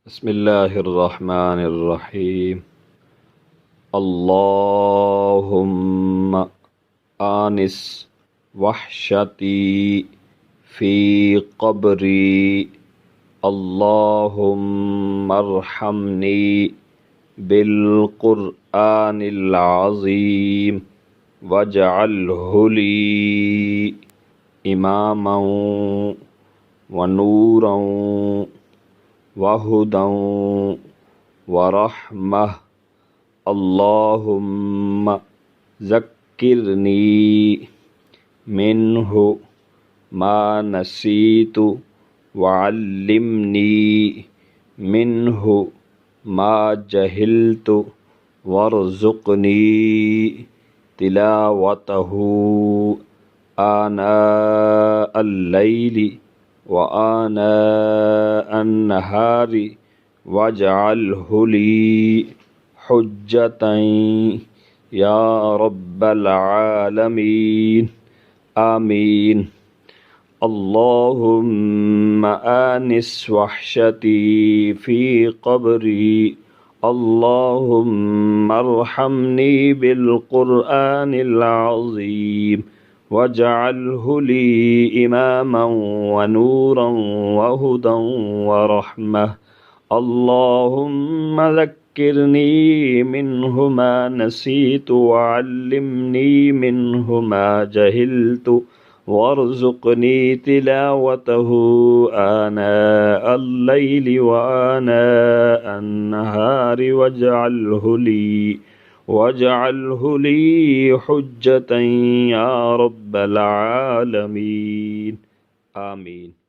बिस्मिल्लाहिर्रहमानिर्रहीम। अल्लाहुम्मा आनिस वहशती फ़ी क़ब्री अल्लाहुम्मा अर्हमनी बिल क़ुरआनिल अज़ीम वजअल्हु ली इमामन व नूरन वहुदन वरहमह। अल्लाहुम्मा ज़क्किरनी मिन्हु मा नसीतु वअल्लिमनी मिन्हु मा जहिलतु वरज़ुक़नी तिलावतहु आना अल-लैलि व आना अन-नहारि वजअल्हु ली हुज्जतन या रब्बल आलमीन। आमीन। अल्लाहुम्मा आनिस वहशती फ़ी क़ब्री अल्लाहुम्मा अर्हमनी बिल क़ुरआनिल अज़ीम वजअल्हु ली इमामन व नूरन वहुदन वरहमह। अल्लाहुम्मा ज़क्किरनी मिन्हु मा नसीतु वअल्लिमनी मिन्हु मा जहिलतु वरज़ुक़नी तिलावतहु आना अल-लैलि व आना अन-नहारि वजअल्हु ली हुज्जतन या रब्बल आलमीन। आमीन।